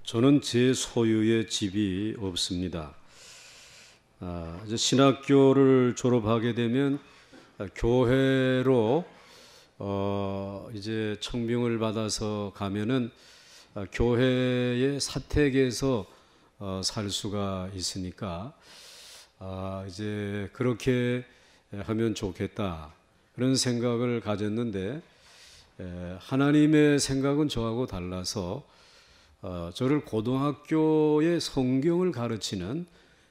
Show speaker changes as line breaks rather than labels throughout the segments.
저는 제 소유의 집이 없습니다. 이제 신학교를 졸업하게 되면 교회로 이제 청빙을 받아서 가면은 교회의 사택에서 살 수가 있으니까 이제 그렇게 하면 좋겠다 그런 생각을 가졌는데 하나님의 생각은 저하고 달라서 저를 고등학교에 성경을 가르치는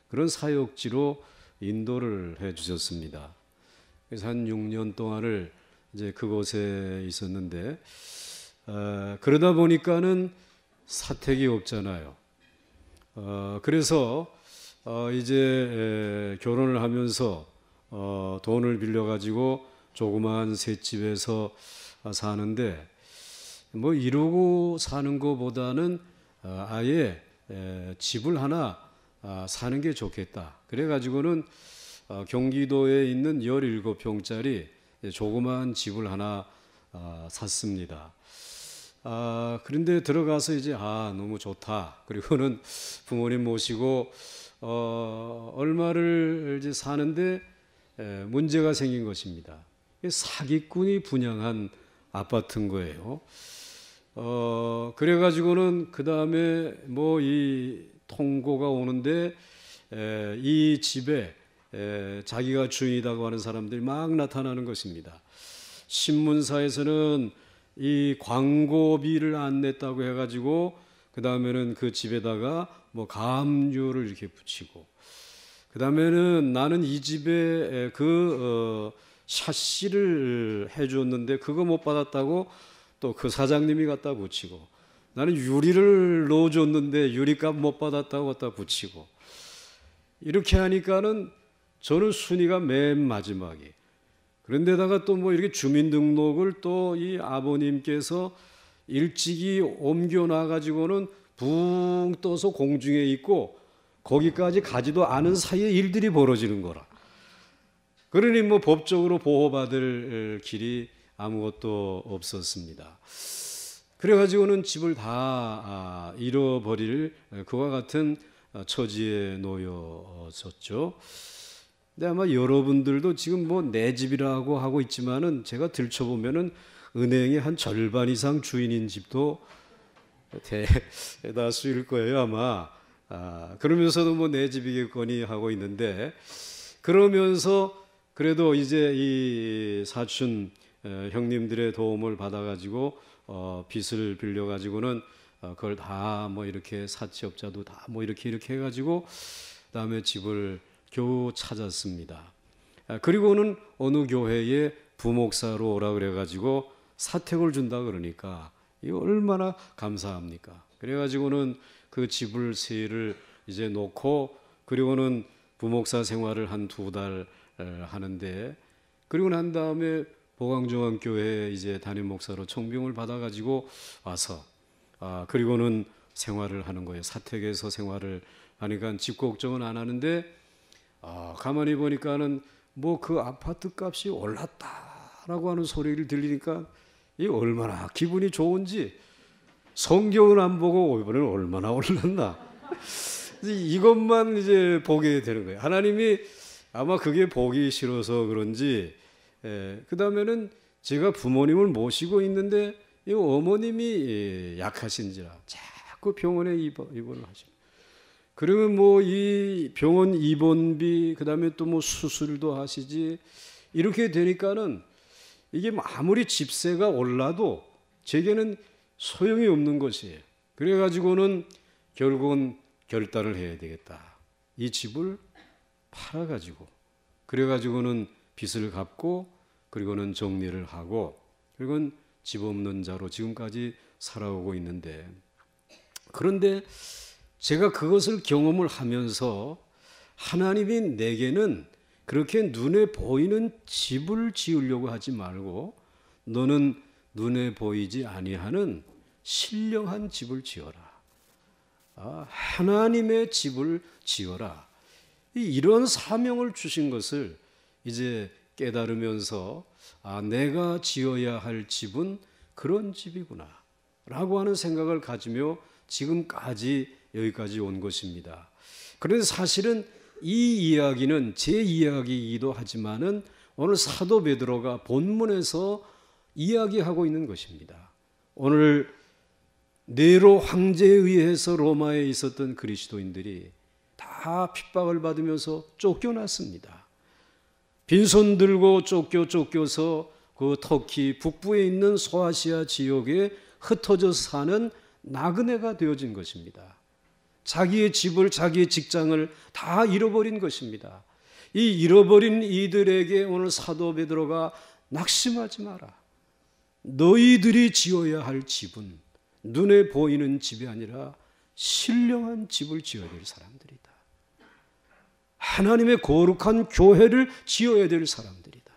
그런 사역지로 인도를 해 주셨습니다. 그래서 한 6년 동안을 이제 그곳에 있었는데 그러다 보니까는 사택이 없잖아요. 그래서 이제 결혼을 하면서 돈을 빌려 가지고 조그마한 셋집에서 사는데 뭐 이러고 사는 것보다는 아예 집을 하나 사는 게 좋겠다. 그래가지고는 경기도에 있는 17평짜리 조그마한 집을 하나 샀습니다. 그런데 들어가서 이제 너무 좋다. 그리고는 부모님 모시고 얼마를 이제 사는데 문제가 생긴 것입니다. 사기꾼이 분양한 아파트인 거예요. 그래가지고는 그 다음에 뭐 이 통고가 오는데 이 집에 자기가 주인이라고 하는 사람들이 막 나타나는 것입니다. 신문사에서는 이 광고비를 안 냈다고 해가지고 그 다음에는 그 집에다가 뭐 가압류를 이렇게 붙이고 그 다음에는 나는 이 집에 샤시를 해줬는데 그거 못 받았다고 또 그 사장님이 갖다 붙이고 나는 유리를 넣어줬는데 유리값 못 받았다고 갖다 붙이고 이렇게 하니까는 저는 순위가 맨 마지막에 그런데다가 또 뭐 이렇게 주민등록을 또 이 아버님께서 일찍이 옮겨놔 가지고는 붕 떠서 공중에 있고 거기까지 가지도 않은 사이에 일들이 벌어지는 거라. 그러니 뭐 법적으로 보호받을 길이 아무것도 없었습니다. 그래가지고는 집을 다 잃어버릴 그와 같은 처지에 놓여졌죠. 근데 아마 여러분들도 지금 뭐 내 집이라고 하고 있지만은 제가 들춰보면은 은행의 한 절반 이상 주인인 집도 대다수일 거예요 아마. 그러면서도 뭐 내 집이겠거니 하고 있는데 그러면서 그래도 이제 이 사촌 형님들의 도움을 받아가지고 빚을 빌려가지고는 그걸 다 뭐 이렇게 사채업자도 다 뭐 이렇게 해가지고 그다음에 집을 겨우 찾았습니다. 그리고는 어느 교회에 부목사로 오라 그래가지고 사택을 준다 그러니까 이거 얼마나 감사합니까? 그래가지고는 그 집을 세를 이제 놓고 그리고는 부목사 생활을 한 2달 하는데 그리고 난 다음에 보강중앙교회 이제 담임 목사로 청빙을 받아가지고 와서 그리고는 생활을 하는 거예요. 사택에서 생활을 하니까 집 걱정은 안 하는데 가만히 보니까는 뭐 그 아파트 값이 올랐다라고 하는 소리를 들리니까 이 얼마나 기분이 좋은지 성경은 안 보고 이번에는 얼마나 올랐나 이것만 이제 보게 되는 거예요. 하나님이 아마 그게 보기 싫어서 그런지 그 다음에는 제가 부모님을 모시고 있는데 이 어머님이 약하신지라 자꾸 병원에 입원을 하시고 그러면 뭐 이 병원 입원비 그 다음에 또 뭐 수술도 하시지 이렇게 되니까는 이게 아무리 집세가 올라도 제게는 소용이 없는 것이에요. 그래가지고는 결국은 결단을 해야 되겠다. 이 집을 팔아가지고 그래가지고는 빚을 갚고 그리고는 정리를 하고 그리고는 집 없는 자로 지금까지 살아오고 있는데 그런데 제가 그것을 경험을 하면서 하나님이 내게는 그렇게 눈에 보이는 집을 지으려고 하지 말고 너는 눈에 보이지 아니하는 신령한 집을 지어라. 하나님의 집을 지어라. 이런 사명을 주신 것을 이제 깨달으면서 내가 지어야 할 집은 그런 집이구나 라고 하는 생각을 가지며 지금까지 여기까지 온 것입니다. 그런데 사실은 이 이야기는 제 이야기이기도 하지만은 오늘 사도 베드로가 본문에서 이야기하고 있는 것입니다. 오늘 네로 황제에 의해서 로마에 있었던 그리스도인들이 다 핍박을 받으면서 쫓겨났습니다. 빈손 들고 쫓겨서 그 터키 북부에 있는 소아시아 지역에 흩어져서 사는 나그네가 되어진 것입니다. 자기의 집을, 자기의 직장을 다 잃어버린 것입니다. 이 잃어버린 이들에게 오늘 사도 베드로가 낙심하지 마라. 너희들이 지어야 할 집은 눈에 보이는 집이 아니라 신령한 집을 지어야 될 사람들이다. 하나님의 거룩한 교회를 지어야 될 사람들이다.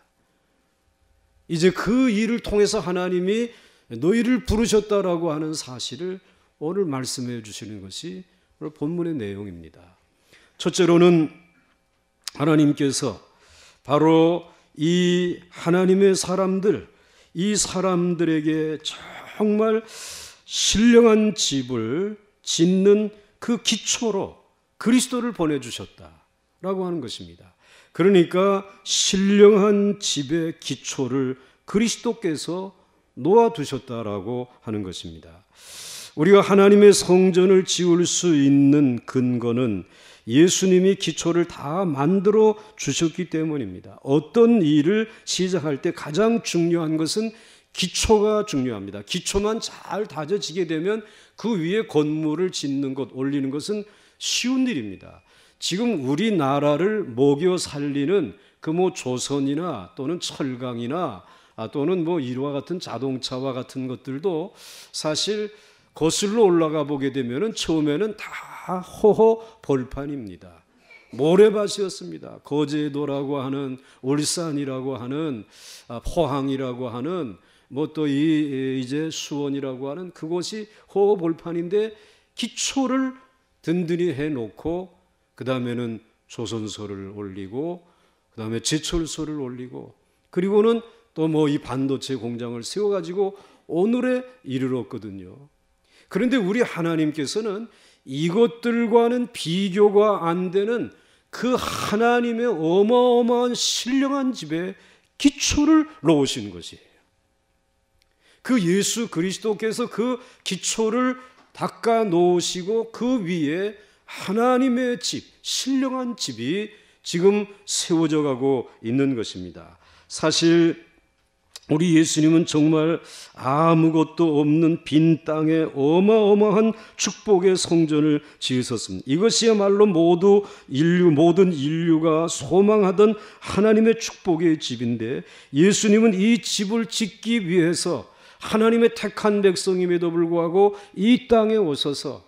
이제 그 일을 통해서 하나님이 너희를 부르셨다라고 하는 사실을 오늘 말씀해 주시는 것이 오늘 본문의 내용입니다. 첫째로는 하나님께서 바로 이 하나님의 사람들, 이 사람들에게 정말 신령한 집을 짓는 그 기초로 그리스도를 보내주셨다라고 하는 것입니다. 그러니까 신령한 집의 기초를 그리스도께서 놓아두셨다라고 하는 것입니다. 우리가 하나님의 성전을 지을 수 있는 근거는 예수님이 기초를 다 만들어 주셨기 때문입니다. 어떤 일을 시작할 때 가장 중요한 것은 기초가 중요합니다. 기초만 잘 다져지게 되면 그 위에 건물을 짓는 것, 올리는 것은 쉬운 일입니다. 지금 우리나라를 먹여 살리는 그 조선이나 또는 철강이나 또는 이와 같은 자동차와 같은 것들도 사실 거슬러 올라가 보게 되면은 처음에는 다 호호 벌판입니다. 모래밭이었습니다. 거제도라고 하는, 울산이라고 하는, 포항이라고 하는, 또 이제 수원이라고 하는 그곳이 호호 벌판인데 기초를 든든히 해놓고 그 다음에는 조선소를 올리고 그 다음에 제철소를 올리고 그리고는 또 이 반도체 공장을 세워가지고 오늘에 이르렀거든요. 그런데 우리 하나님께서는 이것들과는 비교가 안 되는 그 하나님의 어마어마한 신령한 집에 기초를 놓으신 것이에요. 그 예수 그리스도께서 그 기초를 닦아 놓으시고 그 위에 하나님의 집, 신령한 집이 지금 세워져 가고 있는 것입니다. 사실 우리 예수님은 정말 아무것도 없는 빈 땅에 어마어마한 축복의 성전을 지으셨습니다. 이것이야말로 모든 인류가 소망하던 하나님의 축복의 집인데 예수님은 이 집을 짓기 위해서 하나님의 택한 백성임에도 불구하고 이 땅에 오셔서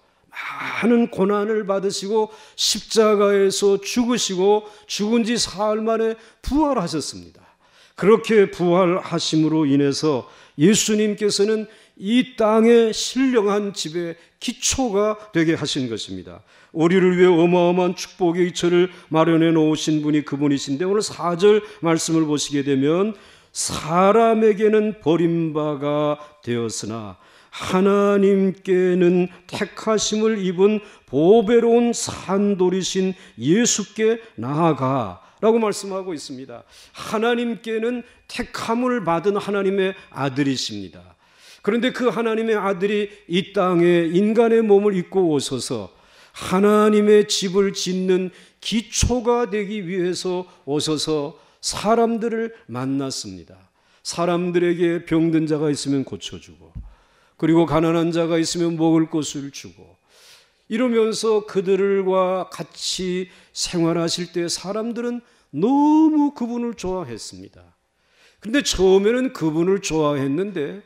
많은 고난을 받으시고 십자가에서 죽으시고 죽은 지 사흘 만에 부활하셨습니다. 그렇게 부활하심으로 인해서 예수님께서는 이 땅의 신령한 집의 기초가 되게 하신 것입니다. 우리를 위해 어마어마한 축복의 기초를 마련해 놓으신 분이 그분이신데 오늘 4절 말씀을 보시게 되면 사람에게는 버림바가 되었으나 하나님께는 택하심을 입은 보배로운 산돌이신 예수께 나아가 라고 말씀하고 있습니다. 하나님께는 택함을 받은 하나님의 아들이십니다. 그런데 그 하나님의 아들이 이 땅에 인간의 몸을 입고 오셔서 하나님의 집을 짓는 기초가 되기 위해서 오셔서 사람들을 만났습니다. 사람들에게 병든 자가 있으면 고쳐주고 그리고 가난한 자가 있으면 먹을 것을 주고 이러면서 그들과 같이 생활하실 때 사람들은 너무 그분을 좋아했습니다. 그런데 처음에는 그분을 좋아했는데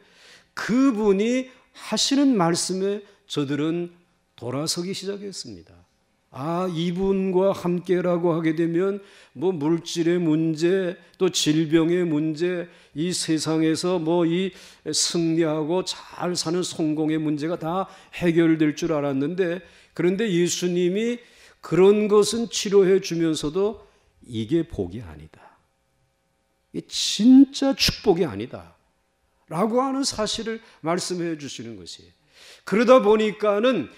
그분이 하시는 말씀에 저들은 돌아서기 시작했습니다. 이분과 함께라고 하게 되면 물질의 문제, 또 질병의 문제, 이 세상에서 이 승리하고 잘 사는 성공의 문제가 다 해결될 줄 알았는데 그런데 예수님이 그런 것은 치료해 주면서도 이게 복이 아니다. 이게 진짜 축복이 아니다. 라고 하는 사실을 말씀해 주시는 것이에요. 그러다 보니까는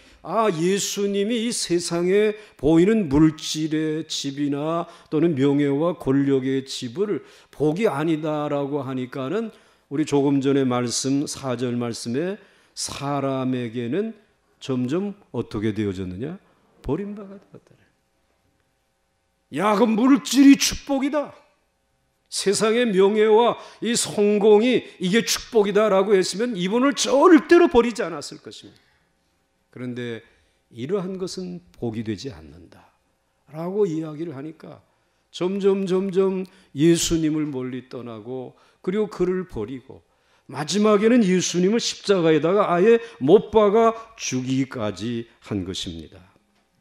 예수님이 이 세상에 보이는 물질의 집이나 또는 명예와 권력의 집을 복이 아니다라고 하니까는 우리 조금 전에 말씀 4절 말씀에 사람에게는 점점 어떻게 되어졌느냐? 버림받아 되었다. 그 물질이 축복이다. 세상의 명예와 이 성공이 이게 축복이다라고 했으면 이분을 절대로 버리지 않았을 것입니다. 그런데 이러한 것은 복이 되지 않는다라고 이야기를 하니까 점점 예수님을 멀리 떠나고 그리고 그를 버리고 마지막에는 예수님을 십자가에다가 아예 못 박아 죽이기까지 한 것입니다.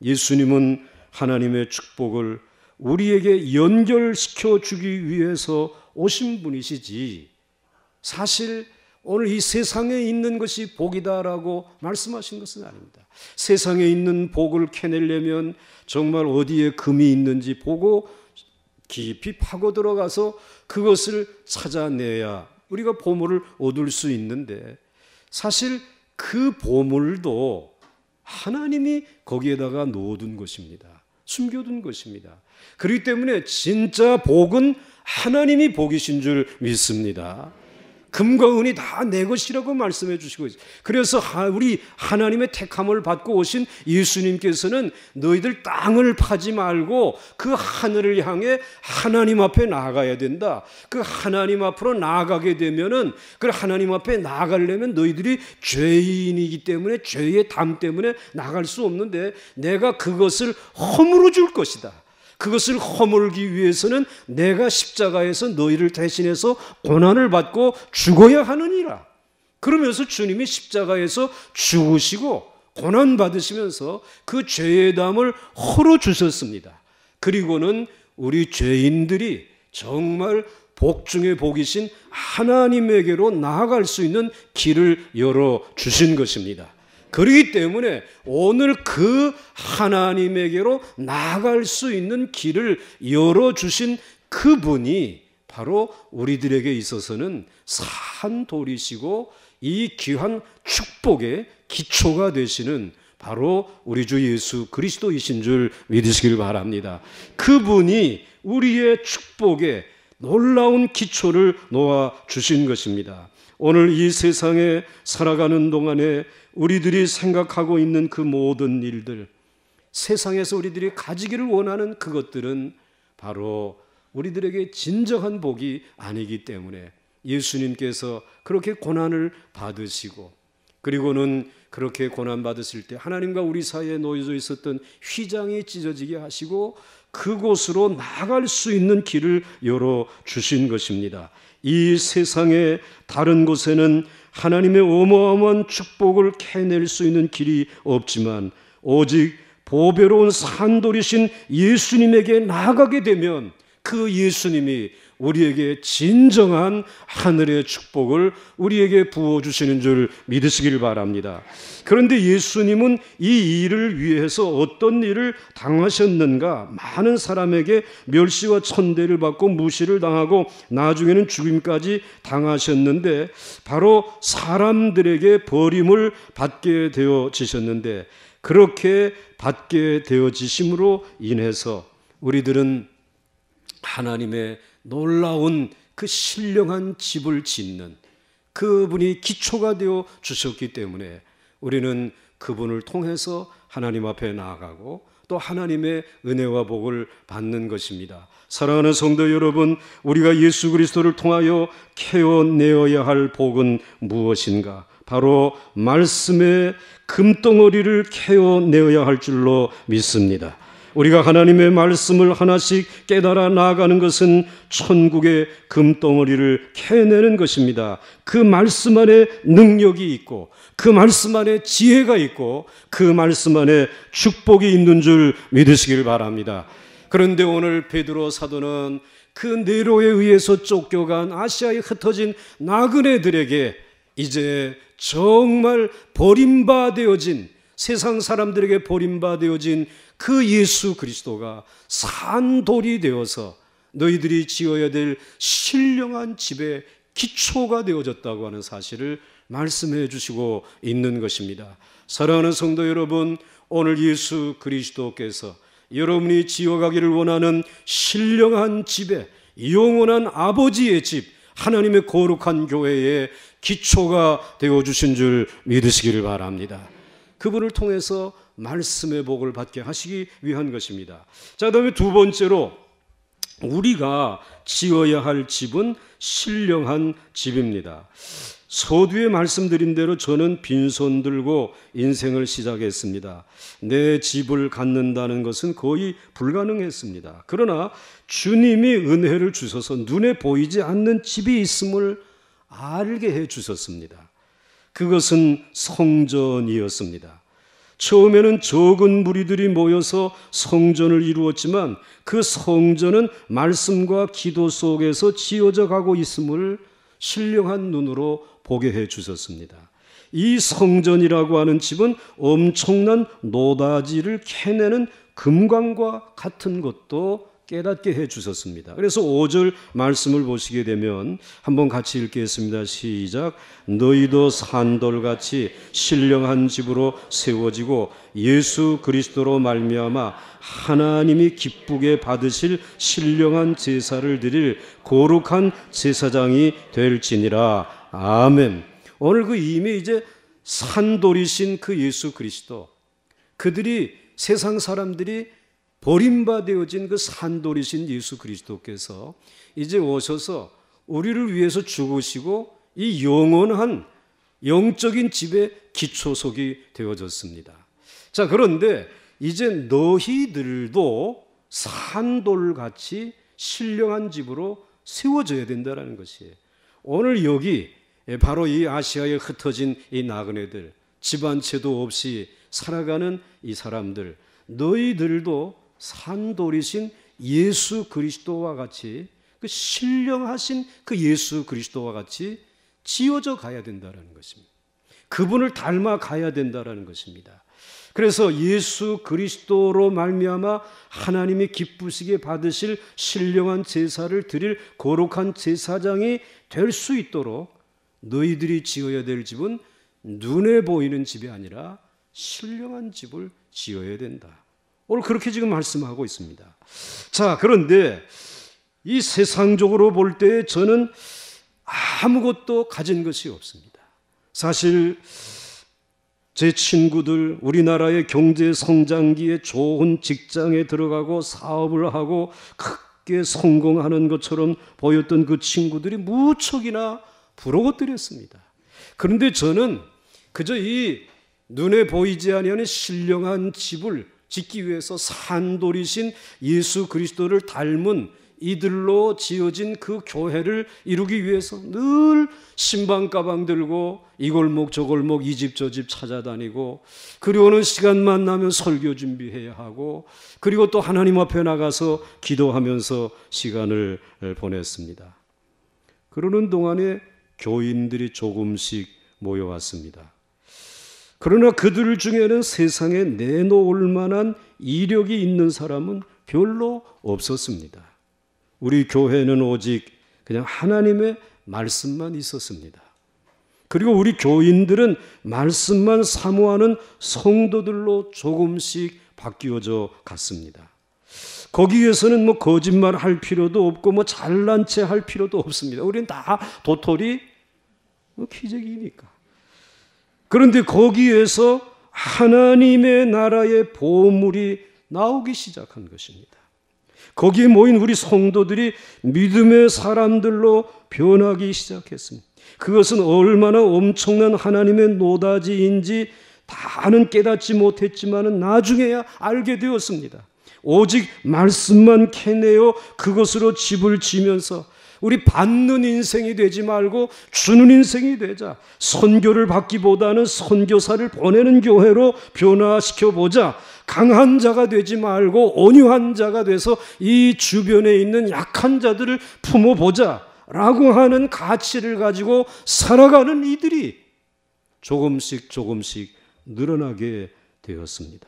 예수님은 하나님의 축복을 우리에게 연결시켜 주기 위해서 오신 분이시지, 사실 오늘 이 세상에 있는 것이 복이다라고 말씀하신 것은 아닙니다. 세상에 있는 복을 캐내려면 정말 어디에 금이 있는지 보고 깊이 파고 들어가서 그것을 찾아내야 우리가 보물을 얻을 수 있는데, 사실 그 보물도 하나님이 거기에다가 넣어둔 것입니다. 숨겨둔 것입니다. 그렇기 때문에 진짜 복은 하나님이 복이신 줄 믿습니다. 금과 은이 다 내 것이라고 말씀해 주시고 있어요. 그래서 우리 하나님의 택함을 받고 오신 예수님께서는 너희들 땅을 파지 말고 그 하늘을 향해 하나님 앞에 나아가야 된다. 그 하나님 앞으로 나아가게 되면은, 그 하나님 앞에 나아가려면 너희들이 죄인이기 때문에 죄의 담 때문에 나갈 수 없는데 내가 그것을 허물어 줄 것이다. 그것을 허물기 위해서는 내가 십자가에서 너희를 대신해서 고난을 받고 죽어야 하느니라. 그러면서 주님이 십자가에서 죽으시고 고난 받으시면서 그 죄의 담을 헐어주셨습니다. 그리고는 우리 죄인들이 정말 복 중에 복이신 하나님에게로 나아갈 수 있는 길을 열어주신 것입니다. 그렇기 때문에 오늘 그 하나님에게로 나아갈 수 있는 길을 열어주신 그분이 바로 우리들에게 있어서는 산돌이시고 이 귀한 축복의 기초가 되시는 바로 우리 주 예수 그리스도이신 줄 믿으시길 바랍니다. 그분이 우리의 축복에 놀라운 기초를 놓아주신 것입니다. 오늘 이 세상에 살아가는 동안에 우리들이 생각하고 있는 그 모든 일들, 세상에서 우리들이 가지기를 원하는 그것들은 바로 우리들에게 진정한 복이 아니기 때문에 예수님께서 그렇게 고난을 받으시고, 그리고는 그렇게 고난 받으실 때 하나님과 우리 사이에 놓여져 있었던 휘장이 찢어지게 하시고 그곳으로 나아갈 수 있는 길을 열어주신 것입니다. 이 세상의 다른 곳에는 하나님의 어마어마한 축복을 캐낼 수 있는 길이 없지만 오직 보배로운 산돌이신 예수님에게 나아가게 되면 그 예수님이 우리에게 진정한 하늘의 축복을 우리에게 부어주시는 줄 믿으시길 바랍니다. 그런데 예수님은 이 일을 위해서 어떤 일을 당하셨는가? 많은 사람에게 멸시와 천대를 받고 무시를 당하고 나중에는 죽임까지 당하셨는데 바로 사람들에게 버림을 받게 되어지셨는데, 그렇게 받게 되어지심으로 인해서 우리들은 하나님의 놀라운 그 신령한 집을 짓는 그분이 기초가 되어 주셨기 때문에 우리는 그분을 통해서 하나님 앞에 나아가고 또 하나님의 은혜와 복을 받는 것입니다. 사랑하는 성도 여러분, 우리가 예수 그리스도를 통하여 캐어내어야 할 복은 무엇인가? 바로 말씀의 금덩어리를 캐어내어야 할 줄로 믿습니다. 우리가 하나님의 말씀을 하나씩 깨달아 나아가는 것은 천국의 금덩어리를 캐내는 것입니다. 그 말씀 안에 능력이 있고 그 말씀 안에 지혜가 있고 그 말씀 안에 축복이 있는 줄 믿으시길 바랍니다. 그런데 오늘 베드로 사도는 그 네로에 의해서 쫓겨간 아시아에 흩어진 나그네들에게 이제 정말 버림받아되어진, 세상 사람들에게 버림받아되어진 그 예수 그리스도가 산돌이 되어서 너희들이 지어야 될 신령한 집의 기초가 되어졌다고 하는 사실을 말씀해 주시고 있는 것입니다. 사랑하는 성도 여러분, 오늘 예수 그리스도께서 여러분이 지어가기를 원하는 신령한 집에, 영원한 아버지의 집, 하나님의 거룩한 교회의 기초가 되어주신 줄 믿으시기를 바랍니다. 그분을 통해서 말씀의 복을 받게 하시기 위한 것입니다. 자, 그다음에 두 번째로 우리가 지어야 할 집은 신령한 집입니다. 서두에 말씀드린 대로 저는 빈손 들고 인생을 시작했습니다. 내 집을 갖는다는 것은 거의 불가능했습니다. 그러나 주님이 은혜를 주셔서 눈에 보이지 않는 집이 있음을 알게 해 주셨습니다. 그것은 성전이었습니다. 처음에는 적은 무리들이 모여서 성전을 이루었지만 그 성전은 말씀과 기도 속에서 지어져 가고 있음을 신령한 눈으로 보게 해 주셨습니다. 이 성전이라고 하는 집은 엄청난 노다지를 캐내는 금광과 같은 것도 깨닫게 해 주셨습니다. 그래서 5절 말씀을 보시게 되면 한번 같이 읽겠습니다. 시작. 너희도 산돌같이 신령한 집으로 세워지고 예수 그리스도로 말미암아 하나님이 기쁘게 받으실 신령한 제사를 드릴 거룩한 제사장이 될지니라. 아멘. 오늘 그 이미 이제 산돌이신 그 예수 그리스도, 그들이 세상 사람들이 버림받아진 그 산돌이신 예수 그리스도께서 이제 오셔서 우리를 위해서 죽으시고 이 영원한 영적인 집의 기초석이 되어졌습니다. 자, 그런데 이제 너희들도 산돌같이 신령한 집으로 세워져야 된다는 것이에요. 오늘 여기 바로 이 아시아에 흩어진 이 나그네들, 집안채도 없이 살아가는 이 사람들, 너희들도 산돌이신 예수 그리스도와 같이, 그 신령하신 그 예수 그리스도와 같이 지어져 가야 된다는 것입니다. 그분을 닮아 가야 된다는 것입니다. 그래서 예수 그리스도로 말미암아 하나님이 기쁘시게 받으실 신령한 제사를 드릴 거룩한 제사장이 될 수 있도록 너희들이 지어야 될 집은 눈에 보이는 집이 아니라 신령한 집을 지어야 된다. 오늘 그렇게 지금 말씀하고 있습니다. 자, 그런데 이 세상적으로 볼 때 저는 아무것도 가진 것이 없습니다. 사실 제 친구들, 우리나라의 경제 성장기에 좋은 직장에 들어가고 사업을 하고 크게 성공하는 것처럼 보였던 그 친구들이 무척이나 부러웠더랬습니다. 그런데 저는 그저 이 눈에 보이지 아니하는 신령한 집을 짓기 위해서 산돌이신 예수 그리스도를 닮은 이들로 지어진 그 교회를 이루기 위해서 늘 신방 가방 들고 이 골목 저 골목 이 집 저 집 찾아다니고, 그리고는 시간만 나면 설교 준비해야 하고, 그리고 또 하나님 앞에 나가서 기도하면서 시간을 보냈습니다. 그러는 동안에 교인들이 조금씩 모여왔습니다. 그러나 그들 중에는 세상에 내놓을 만한 이력이 있는 사람은 별로 없었습니다. 우리 교회는 오직 그냥 하나님의 말씀만 있었습니다. 그리고 우리 교인들은 말씀만 사모하는 성도들로 조금씩 바뀌어져 갔습니다. 거기에서는 뭐 거짓말 할 필요도 없고 뭐 잘난 체 할 필요도 없습니다. 우리는 다 도토리 기적이니까. 그런데 거기에서 하나님의 나라의 보물이 나오기 시작한 것입니다. 거기에 모인 우리 성도들이 믿음의 사람들로 변하기 시작했습니다. 그것은 얼마나 엄청난 하나님의 노다지인지 다는 깨닫지 못했지만 나중에야 알게 되었습니다. 오직 말씀만 캐내어 그것으로 집을 지면서 우리 받는 인생이 되지 말고 주는 인생이 되자, 선교를 받기보다는 선교사를 보내는 교회로 변화시켜보자, 강한 자가 되지 말고 온유한 자가 돼서 이 주변에 있는 약한 자들을 품어보자 라고 하는 가치를 가지고 살아가는 이들이 조금씩 늘어나게 되었습니다.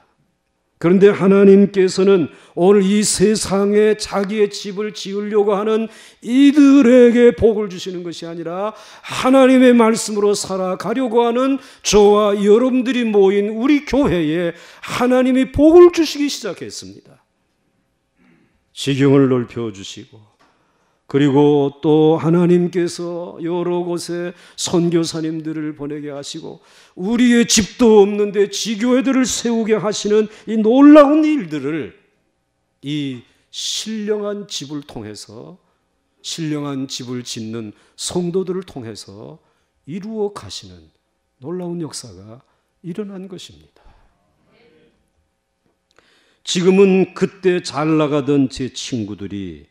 그런데 하나님께서는 오늘 이 세상에 자기의 집을 지으려고 하는 이들에게 복을 주시는 것이 아니라 하나님의 말씀으로 살아가려고 하는 저와 여러분들이 모인 우리 교회에 하나님이 복을 주시기 시작했습니다. 지경을 넓혀주시고, 그리고 또 하나님께서 여러 곳에 선교사님들을 보내게 하시고 우리의 집도 없는데 지교회들을 세우게 하시는 이 놀라운 일들을 이 신령한 집을 통해서, 신령한 집을 짓는 성도들을 통해서 이루어 가시는 놀라운 역사가 일어난 것입니다. 지금은 그때 잘 나가던 제 친구들이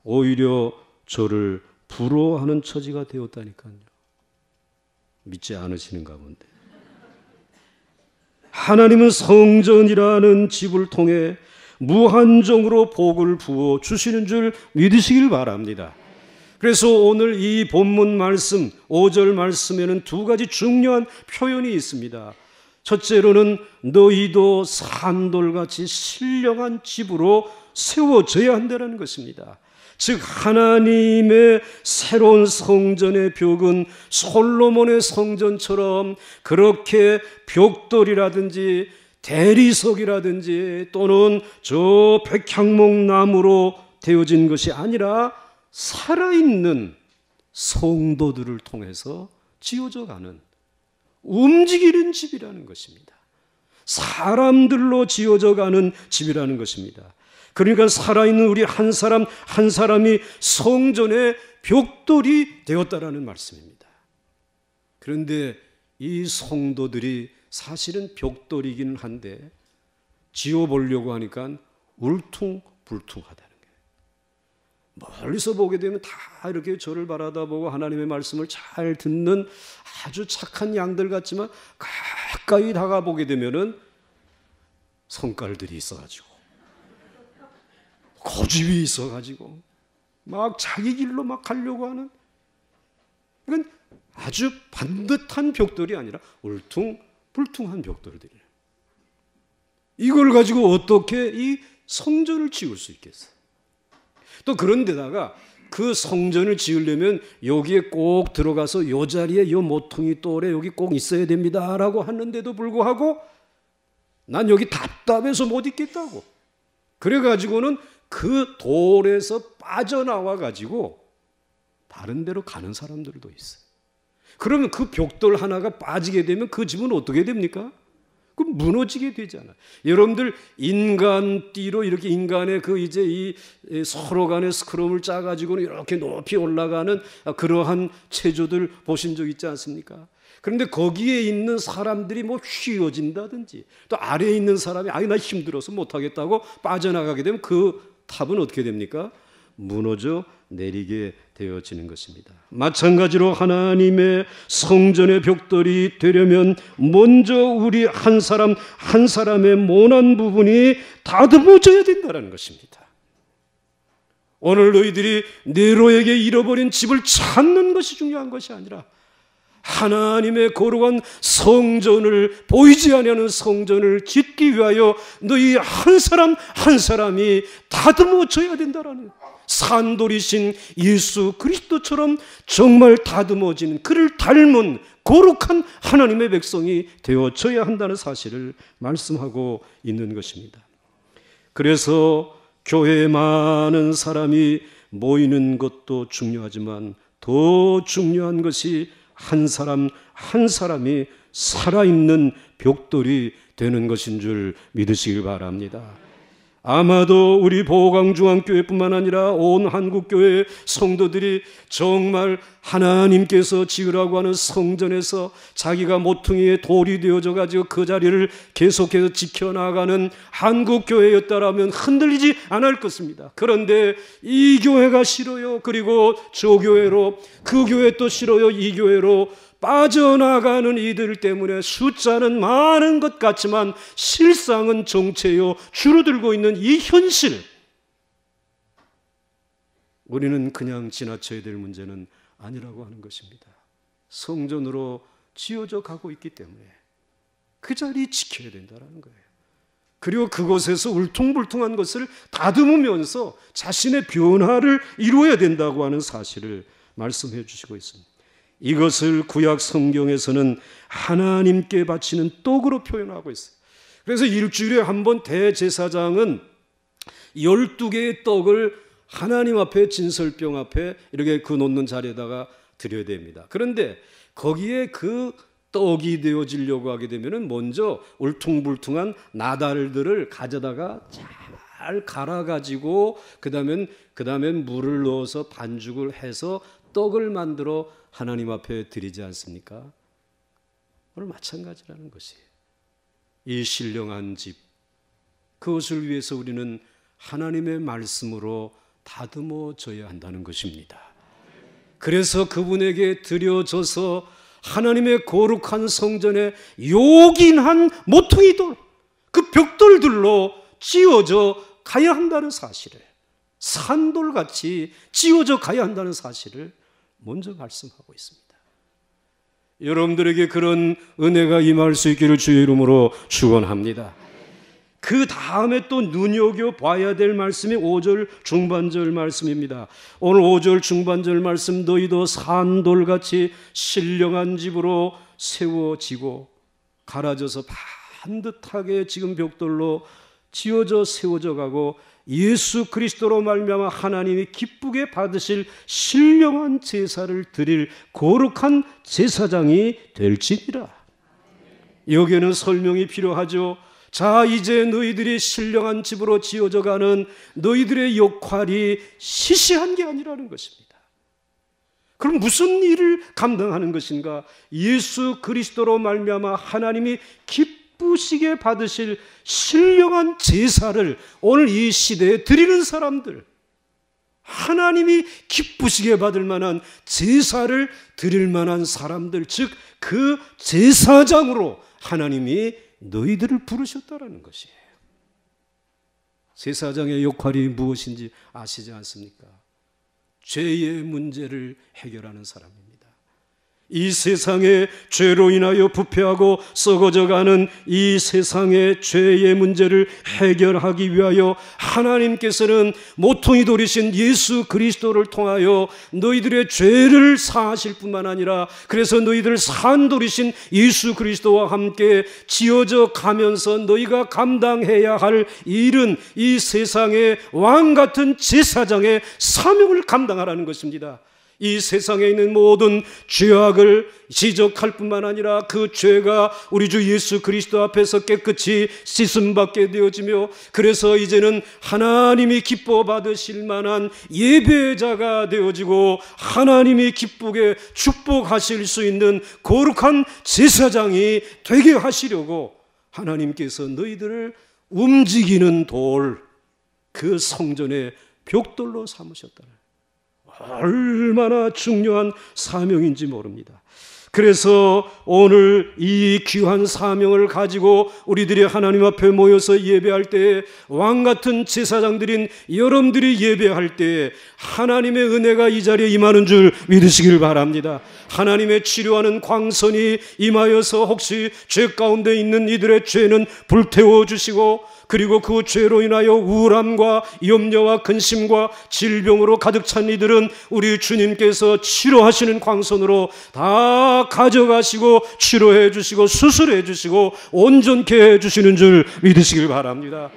오히려 저를 부러워하는 처지가 되었다니까요. 믿지 않으시는가 본데. 하나님은 성전이라는 집을 통해 무한정으로 복을 부어 주시는 줄 믿으시길 바랍니다. 그래서 오늘 이 본문 말씀 5절 말씀에는 두 가지 중요한 표현이 있습니다. 첫째로는 너희도 산돌같이 신령한 집으로 세워져야 한다는 것입니다. 즉 하나님의 새로운 성전의 벽은 솔로몬의 성전처럼 그렇게 벽돌이라든지 대리석이라든지 또는 저 백향목나무로 되어진 것이 아니라 살아있는 성도들을 통해서 지어져 가는 움직이는 집이라는 것입니다. 사람들로 지어져 가는 집이라는 것입니다. 그러니까 살아있는 우리 한 사람 한 사람이 성전의 벽돌이 되었다라는 말씀입니다. 그런데 이 성도들이 사실은 벽돌이기는 한데 지어보려고 하니까 울퉁불퉁하다는 거예요. 멀리서 보게 되면 다 이렇게 저를 바라다보고 하나님의 말씀을 잘 듣는 아주 착한 양들 같지만 가까이 다가보게 되면은 성깔들이 있어가지고 고집이 있어가지고 막 자기 길로 막 가려고 하는, 이건 아주 반듯한 벽돌이 아니라 울퉁불퉁한 벽돌들이에요. 이걸 가지고 어떻게 이 성전을 지을 수 있겠어요? 또 그런데다가 그 성전을 지으려면 여기에 꼭 들어가서 요 자리에 요 모퉁이 돌에 여기 꼭 있어야 됩니다라고 하는데도 불구하고 난 여기 답답해서 못 있겠다고, 그래가지고는 그 돌에서 빠져나와 가지고 다른 데로 가는 사람들도 있어요. 그러면 그 벽돌 하나가 빠지게 되면 그 집은 어떻게 됩니까? 그럼 무너지게 되잖아요. 여러분들 인간띠로 이렇게 인간의 그 이제 이 서로 간의 스크럼을 짜가지고는 이렇게 높이 올라가는 그러한 체조들 보신 적 있지 않습니까? 그런데 거기에 있는 사람들이 뭐 휘어진다든지 또 아래에 있는 사람이 아니 나 힘들어서 못하겠다고 빠져나가게 되면 그 탑은 어떻게 됩니까? 무너져 내리게 되어지는 것입니다. 마찬가지로 하나님의 성전의 벽돌이 되려면 먼저 우리 한 사람 한 사람의 모난 부분이 다듬어져야 된다는 것입니다. 오늘 너희들이 네로에게 잃어버린 집을 찾는 것이 중요한 것이 아니라 하나님의 거룩한 성전을, 보이지 아니하는 성전을 짓기 위하여 너희 한 사람 한 사람이 다듬어져야 된다라는, 산돌이신 예수 그리스도처럼 정말 다듬어진 그를 닮은 거룩한 하나님의 백성이 되어져야 한다는 사실을 말씀하고 있는 것입니다. 그래서 교회에 많은 사람이 모이는 것도 중요하지만 더 중요한 것이 한 사람 한 사람이 살아있는 벽돌이 되는 것인 줄 믿으시길 바랍니다. 아마도 우리 보강중앙교회뿐만 아니라 온 한국교회 성도들이 정말 하나님께서 지으라고 하는 성전에서 자기가 모퉁이에 돌이 되어져 가지고 그 자리를 계속해서 지켜나가는 한국교회였다라면 흔들리지 않을 것입니다. 그런데 이 교회가 싫어요, 그리고 저 교회로, 그 교회 또 싫어요, 이 교회로 빠져나가는 이들 때문에 숫자는 많은 것 같지만 실상은 정체요 줄어들고 있는 이 현실, 우리는 그냥 지나쳐야 될 문제는 아니라고 하는 것입니다. 성전으로 지어져 가고 있기 때문에 그 자리 지켜야 된다는 거예요. 그리고 그곳에서 울퉁불퉁한 것을 다듬으면서 자신의 변화를 이루어야 된다고 하는 사실을 말씀해 주시고 있습니다. 이것을 구약 성경에서는 하나님께 바치는 떡으로 표현하고 있어요. 그래서 일주일에 한 번 대제사장은 12개의 떡을 하나님 앞에, 진설병 앞에 이렇게 그 놓는 자리에다가 드려야 됩니다. 그런데 거기에 그 떡이 되어지려고 하게 되면 먼저 울퉁불퉁한 나달들을 가져다가 잘 갈아가지고 그 다음에 물을 넣어서 반죽을 해서 떡을 만들어 하나님 앞에 드리지 않습니까? 오늘 마찬가지라는 것이에요. 이 신령한 집, 그것을 위해서 우리는 하나님의 말씀으로 다듬어져야 한다는 것입니다. 그래서 그분에게 드려져서 하나님의 거룩한 성전에 요긴한 모퉁이돌, 그 벽돌들로 찌워져 가야 한다는 사실을, 산돌같이 찌워져 가야 한다는 사실을 먼저 말씀하고 있습니다. 여러분들에게 그런 은혜가 임할 수 있기를 주의 이름으로 축원합니다. 그 다음에 또 눈여겨봐야 될 말씀이 5절 중반절 말씀입니다. 오늘 5절 중반절 말씀, 너희도 산돌같이 신령한 집으로 세워지고 갈아져서 반듯하게 지금 벽돌로 지어져 세워져 가고 예수 그리스도로 말미암아 하나님이 기쁘게 받으실 신령한 제사를 드릴 거룩한 제사장이 될지니라. 여기에는 설명이 필요하죠. 자, 이제 너희들이 신령한 집으로 지어져 가는 너희들의 역할이 시시한 게 아니라는 것입니다. 그럼 무슨 일을 감당하는 것인가? 예수 그리스도로 말미암아 하나님이 기쁘시게 받으실 신령한 제사를 오늘 이 시대에 드리는 사람들, 하나님이 기쁘시게 받을 만한 제사를 드릴 만한 사람들, 즉 그 제사장으로 하나님이 너희들을 부르셨다라는 것이에요. 제사장의 역할이 무엇인지 아시지 않습니까? 죄의 문제를 해결하는 사람입니다. 이 세상의 죄로 인하여 부패하고 썩어져가는 이 세상의 죄의 문제를 해결하기 위하여 하나님께서는 모퉁이 돌이신 예수 그리스도를 통하여 너희들의 죄를 사하실 뿐만 아니라, 그래서 너희들 산돌이신 예수 그리스도와 함께 지어져 가면서 너희가 감당해야 할 일은 이 세상의 왕같은 제사장의 사명을 감당하라는 것입니다. 이 세상에 있는 모든 죄악을 지적할 뿐만 아니라 그 죄가 우리 주 예수 그리스도 앞에서 깨끗이 씻음받게 되어지며, 그래서 이제는 하나님이 기뻐 받으실 만한 예배자가 되어지고 하나님이 기쁘게 축복하실 수 있는 거룩한 제사장이 되게 하시려고 하나님께서 너희들을 움직이는 돌, 그 성전의 벽돌로 삼으셨다는, 얼마나 중요한 사명인지 모릅니다. 그래서 오늘 이 귀한 사명을 가지고 우리들이 하나님 앞에 모여서 예배할 때에, 왕같은 제사장들인 여러분들이 예배할 때에 하나님의 은혜가 이 자리에 임하는 줄 믿으시길 바랍니다. 하나님의 치료하는 광선이 임하여서 혹시 죄 가운데 있는 이들의 죄는 불태워 주시고, 그리고 그 죄로 인하여 우울함과 염려와 근심과 질병으로 가득 찬 이들은 우리 주님께서 치료하시는 광선으로 다 가져가시고 치료해 주시고 수술해 주시고 온전케 해 주시는 줄 믿으시길 바랍니다.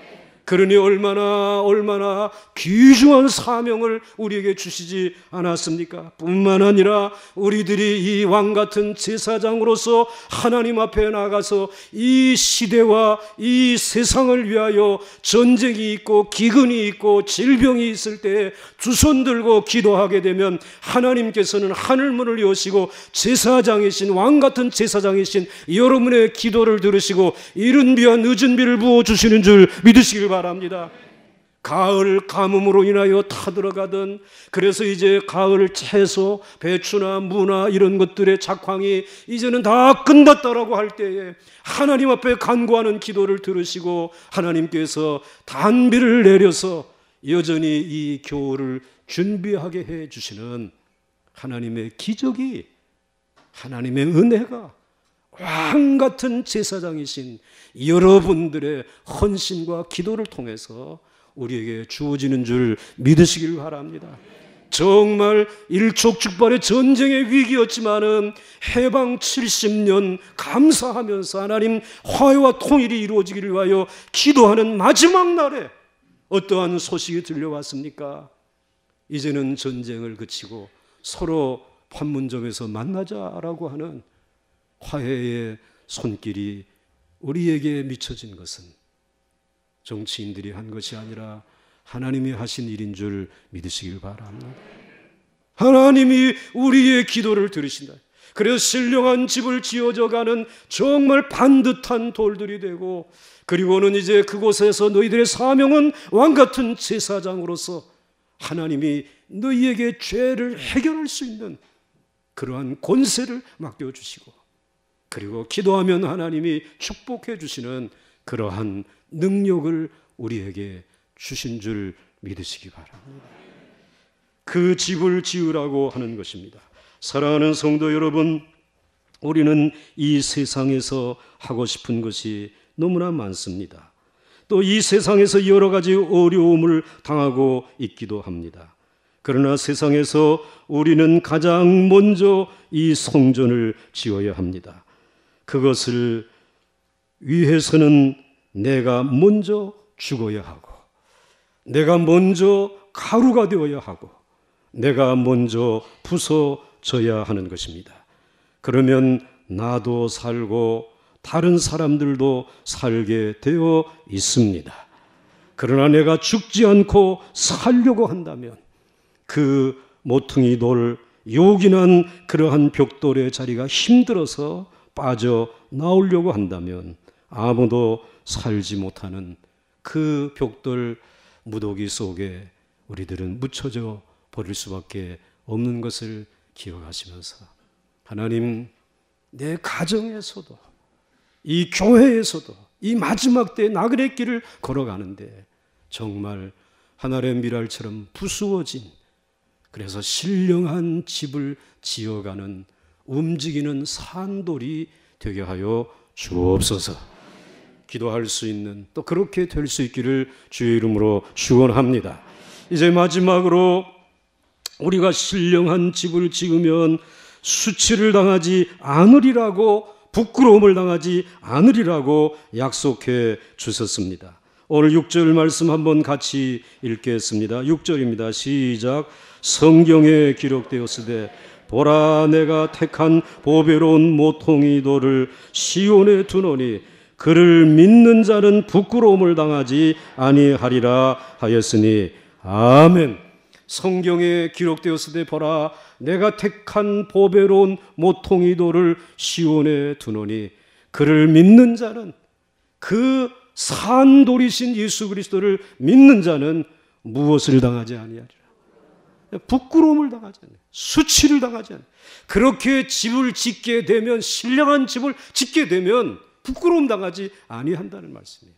그러니 얼마나 귀중한 사명을 우리에게 주시지 않았습니까? 뿐만 아니라 우리들이 이 왕같은 제사장으로서 하나님 앞에 나가서 이 시대와 이 세상을 위하여 전쟁이 있고 기근이 있고 질병이 있을 때 두 손 들고 기도하게 되면 하나님께서는 하늘문을 여시고 제사장이신, 왕같은 제사장이신 여러분의 기도를 들으시고 이른 비와 늦은 비를 부어주시는 줄 믿으시길 바랍니다. 가을 가뭄으로 인하여 타들어가던, 그래서 이제 가을 채소, 배추나 무나 이런 것들의 작황이 이제는 다 끝났다라고 할 때에 하나님 앞에 간구하는 기도를 들으시고 하나님께서 단비를 내려서 여전히 이 겨울을 준비하게 해 주시는 하나님의 기적이, 하나님의 은혜가 왕 같은 제사장이신 여러분들의 헌신과 기도를 통해서 우리에게 주어지는 줄 믿으시길 바랍니다. 정말 일촉즉발의 전쟁의 위기였지만은 해방 70년 감사하면서 하나님 화해와 통일이 이루어지기를 위하여 기도하는 마지막 날에 어떠한 소식이 들려왔습니까? 이제는 전쟁을 그치고 서로 판문점에서 만나자라고 하는 화해의 손길이 우리에게 미쳐진 것은 정치인들이 한 것이 아니라 하나님이 하신 일인 줄 믿으시길 바랍니다. 하나님이 우리의 기도를 들으신다. 그래서 신령한 집을 지어져가는 정말 반듯한 돌들이 되고, 그리고는 이제 그곳에서 너희들의 사명은 왕같은 제사장으로서 하나님이 너희에게 죄를 해결할 수 있는 그러한 권세를 맡겨주시고, 그리고 기도하면 하나님이 축복해 주시는 그러한 능력을 우리에게 주신 줄 믿으시기 바랍니다. 그 집을 지으라고 하는 것입니다. 사랑하는 성도 여러분, 우리는 이 세상에서 하고 싶은 것이 너무나 많습니다. 또 이 세상에서 여러 가지 어려움을 당하고 있기도 합니다. 그러나 세상에서 우리는 가장 먼저 이 성전을 지어야 합니다. 그것을 위해서는 내가 먼저 죽어야 하고, 내가 먼저 가루가 되어야 하고, 내가 먼저 부서져야 하는 것입니다. 그러면 나도 살고 다른 사람들도 살게 되어 있습니다. 그러나 내가 죽지 않고 살려고 한다면 그 모퉁이 돌, 요긴한 그러한 벽돌의 자리가 힘들어서 빠져나오려고 한다면 아무도 살지 못하는 그 벽돌 무더기 속에 우리들은 묻혀져 버릴 수밖에 없는 것을 기억하시면서, 하나님, 내 가정에서도 이 교회에서도 이 마지막 때 나그네 길을 걸어가는데 정말 하늘의 미랄처럼 부수어진, 그래서 신령한 집을 지어가는 움직이는 산돌이 되게 하여 주옵소서. 기도할 수 있는, 또 그렇게 될 수 있기를 주의 이름으로 축원합니다. 이제 마지막으로 우리가 신령한 집을 지으면 수치를 당하지 않으리라고, 부끄러움을 당하지 않으리라고 약속해 주셨습니다. 오늘 6절 말씀 한번 같이 읽겠습니다. 6절입니다. 시작. 성경에 기록되었으되 보라, 내가 택한 보배로운 모퉁이 돌을 시온에 두노니 그를 믿는 자는 부끄러움을 당하지 아니하리라 하였으니. 아멘. 성경에 기록되었으되 보라, 내가 택한 보배로운 모퉁이 돌을 시온에 두노니 그를 믿는 자는, 그 산돌이신 예수 그리스도를 믿는 자는 무엇을 당하지 아니하리라. 부끄러움을 당하지 않아요. 수치를 당하지 않아요. 그렇게 집을 짓게 되면, 신령한 집을 짓게 되면 부끄러움 당하지 아니한다는 말씀이에요.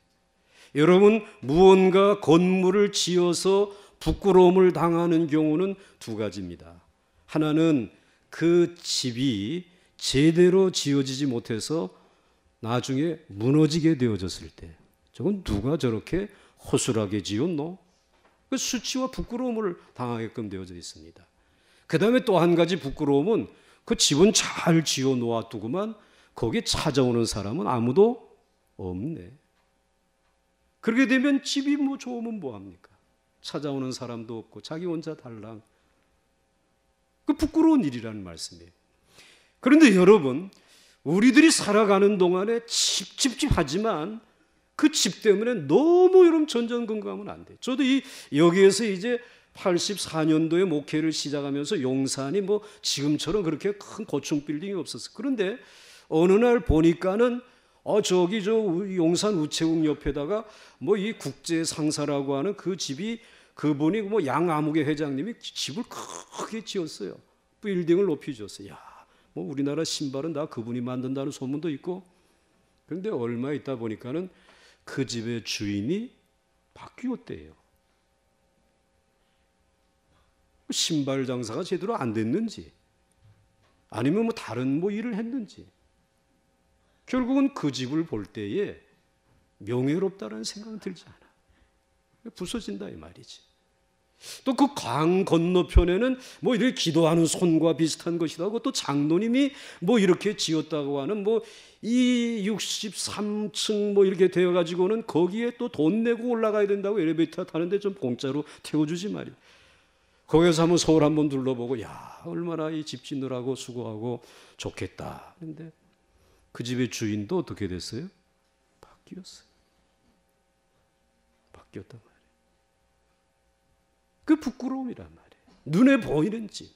여러분, 무언가 건물을 지어서 부끄러움을 당하는 경우는 두 가지입니다. 하나는 그 집이 제대로 지어지지 못해서 나중에 무너지게 되어졌을 때, 저건 누가 저렇게 허술하게 지었노? 그 수치와 부끄러움을 당하게끔 되어져 있습니다. 그 다음에 또 한 가지 부끄러움은, 그 집은 잘 지어 놓아두고만 거기에 찾아오는 사람은 아무도 없네. 그렇게 되면 집이 뭐 좋으면 뭐합니까? 찾아오는 사람도 없고 자기 혼자 달랑. 그 부끄러운 일이라는 말씀이에요. 그런데 여러분, 우리들이 살아가는 동안에 찝찝하지만 그 집 때문에 너무 여러분 전전긍긍하면 안 돼요. 저도 여기에서 이제 84년도에 목회를 시작하면서 용산이 뭐 지금처럼 그렇게 큰 고층 빌딩이 없었어요. 그런데 어느 날 보니까는 저기 저 용산 우체국 옆에다가 뭐 이 국제 상사라고 하는 그 집이, 그분이 뭐 양아무개 회장님이 집을 크게 지었어요. 빌딩을 높이 지었어요. 야, 뭐 우리나라 신발은 다 그분이 만든다는 소문도 있고. 그런데 얼마 있다 보니까는 그 집의 주인이 바뀌었대요. 신발 장사가 제대로 안 됐는지, 아니면 뭐 다른 뭐 일을 했는지. 결국은 그 집을 볼 때에 명예롭다는 생각은 들지 않아. 부서진다 이 말이지. 또 그 강 건너편에는 뭐 이렇게 기도하는 손과 비슷한 것이다 하고, 또 장로님이 뭐 이렇게 지었다고 하는 뭐 이 63층 뭐 이렇게 되어 가지고는 거기에 또 돈 내고 올라가야 된다고, 엘리베이터 타는데 좀 공짜로 태워주지 말이야. 거기서 한번 서울 한번 둘러보고, 야 얼마나 이 집 짓느라고 수고하고 좋겠다. 근데 그 집의 주인도 어떻게 됐어요? 바뀌었어요. 바뀌었단 말이에요. 그 부끄러움이란 말이에요. 눈에 보이는 집.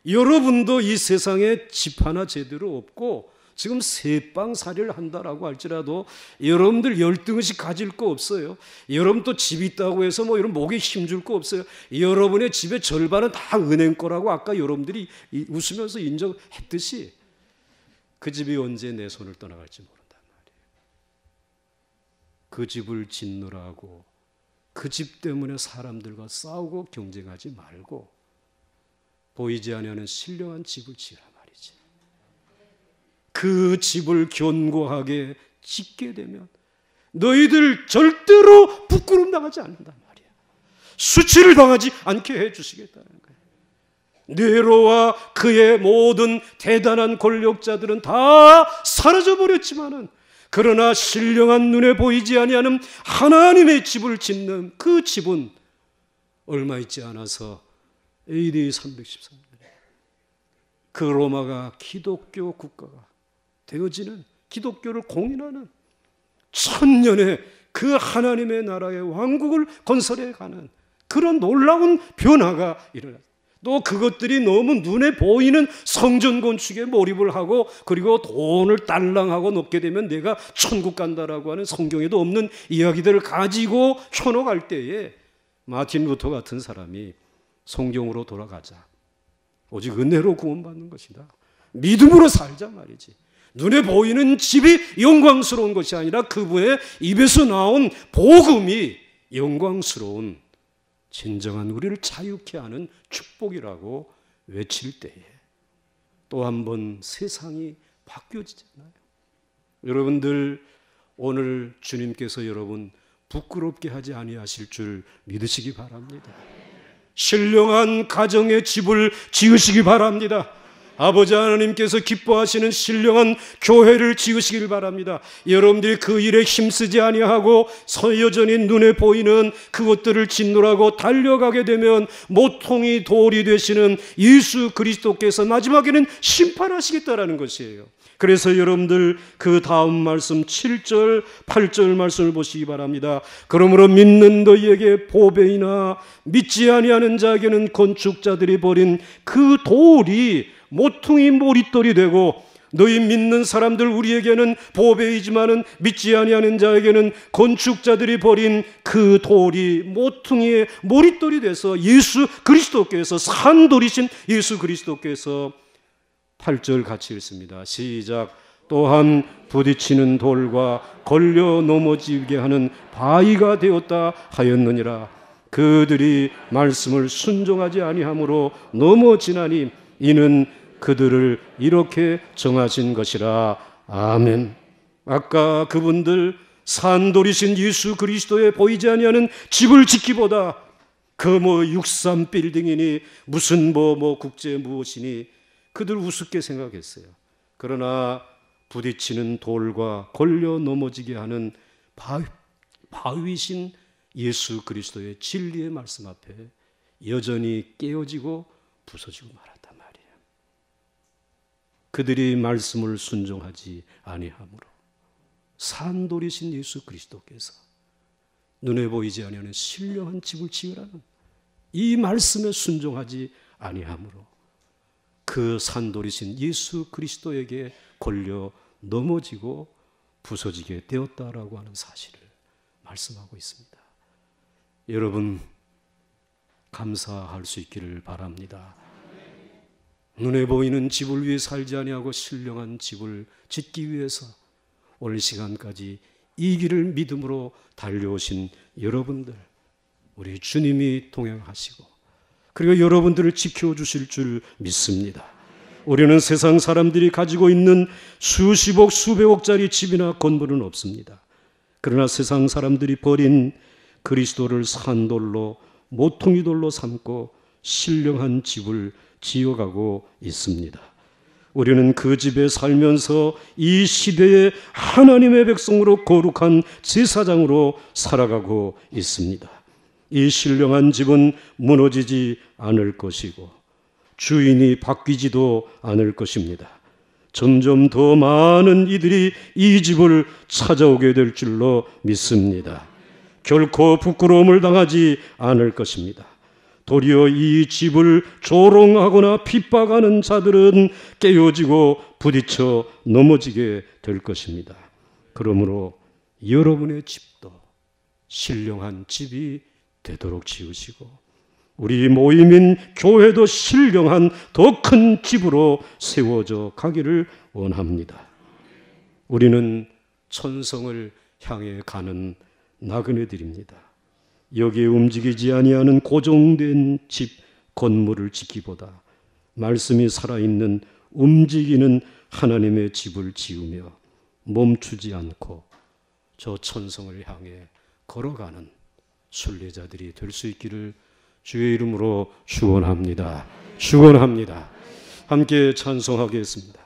여러분도 이 세상에 집 하나 제대로 없고 지금 새빵살이를 한다라고 할지라도 여러분들 열등의식 가질 거 없어요. 여러분도 집 있다고 해서 뭐 이런 목에 힘줄 거 없어요. 여러분의 집의 절반은 다 은행 거라고 아까 여러분들이 웃으면서 인정했듯이 그 집이 언제 내 손을 떠나갈지 모른단 말이에요. 그 집을 짓느라고 그 집 때문에 사람들과 싸우고 경쟁하지 말고 보이지 아니하는 신령한 집을 지으라 말이지. 그 집을 견고하게 짓게 되면 너희들 절대로 부끄러움 당하지 않는단 말이야. 수치를 당하지 않게 해주시겠다는 거예요. 네로와 그의 모든 대단한 권력자들은 다 사라져버렸지만은, 그러나 신령한 눈에 보이지 아니하는 하나님의 집을 짓는 그 집은 얼마 있지 않아서 AD 313년에 그 로마가 기독교 국가가 되어지는, 기독교를 공인하는 천년의 그 하나님의 나라의 왕국을 건설해 가는 그런 놀라운 변화가 일어났습니다. 또 그것들이 너무 눈에 보이는 성전 건축에 몰입을 하고, 그리고 돈을 딸랑하고 넣게 되면 내가 천국 간다라고 하는 성경에도 없는 이야기들을 가지고 쳐놓갈 때에 마틴 루터 같은 사람이 성경으로 돌아가자. 오직 은혜로 구원받는 것이다. 믿음으로 살자 말이지. 눈에 보이는 집이 영광스러운 것이 아니라 그분의 입에서 나온 복음이 영광스러운, 진정한 우리를 자유케 하는 축복이라고 외칠 때에 또 한 번 세상이 바뀌어지잖아요. 여러분들 오늘 주님께서 여러분 부끄럽게 하지 아니하실 줄 믿으시기 바랍니다. 신령한 가정의 집을 지으시기 바랍니다. 아버지 하나님께서 기뻐하시는 신령한 교회를 지으시길 바랍니다. 여러분들이 그 일에 힘쓰지 아니하고 여전히 눈에 보이는 그것들을 짓노라고 달려가게 되면 모퉁이 돌이 되시는 예수 그리스도께서 마지막에는 심판하시겠다라는 것이에요. 그래서 여러분들 그 다음 말씀 7절 8절 말씀을 보시기 바랍니다. 그러므로 믿는 너희에게 보배이나 믿지 아니하는 자에게는 건축자들이 버린 그 돌이 모퉁이 몰이돌이 되고, 너희 믿는 사람들 우리에게는 보배이지만은 믿지 아니하는 자에게는 건축자들이 버린 그 돌이 모퉁이의 몰이돌이 돼서 예수 그리스도께서, 산돌이신 예수 그리스도께서 8절 같이 읽습니다. 시작. 또한 부딪히는 돌과 걸려 넘어지게 하는 바위가 되었다 하였느니라. 그들이 말씀을 순종하지 아니함으로 넘어지나니 이는 그들을 이렇게 정하신 것이라. 아멘. 아까 그분들 산돌이신 예수 그리스도에 보이지 아니하는 집을 짓기보다 그 뭐 63 빌딩이니 무슨 뭐 국제 무엇이니 그들 우습게 생각했어요. 그러나 부딪히는 돌과 걸려 넘어지게 하는 바위신 예수 그리스도의 진리의 말씀 앞에 여전히 깨어지고 부서지고 말았단 말이에요. 그들이 말씀을 순종하지 아니하므로 산돌이신 예수 그리스도께서 눈에 보이지 아니하는 신령한 집을 지으라는 이 말씀에 순종하지 아니하므로 그 산돌이신 예수 그리스도에게 걸려 넘어지고 부서지게 되었다라고 하는 사실을 말씀하고 있습니다. 여러분 감사할 수 있기를 바랍니다. 눈에 보이는 집을 위해 살지 아니하고 신령한 집을 짓기 위해서 오늘 시간까지 이 길을 믿음으로 달려오신 여러분들, 우리 주님이 동행하시고 그리고 여러분들을 지켜주실 줄 믿습니다. 우리는 세상 사람들이 가지고 있는 수십억, 수백억짜리 집이나 건물은 없습니다. 그러나 세상 사람들이 버린 그리스도를 산돌로, 모퉁이 돌로 삼고 신령한 집을 지어가고 있습니다. 우리는 그 집에 살면서 이 시대의 하나님의 백성으로 거룩한 제사장으로 살아가고 있습니다. 이 신령한 집은 무너지지 않을 것이고 주인이 바뀌지도 않을 것입니다. 점점 더 많은 이들이 이 집을 찾아오게 될 줄로 믿습니다. 결코 부끄러움을 당하지 않을 것입니다. 도리어 이 집을 조롱하거나 핍박하는 자들은 깨어지고 부딪혀 넘어지게 될 것입니다. 그러므로 여러분의 집도 신령한 집이 되도록 지으시고 우리 모임인 교회도 신령한 더 큰 집으로 세워져 가기를 원합니다. 우리는 천성을 향해 가는 나그네들입니다. 여기에 움직이지 아니하는 고정된 집, 건물을 짓기보다 말씀이 살아있는 움직이는 하나님의 집을 지으며 멈추지 않고 저 천성을 향해 걸어가는 순례자들이 될 수 있기를 주의 이름으로 축원합니다. 축원합니다. 함께 찬송하겠습니다.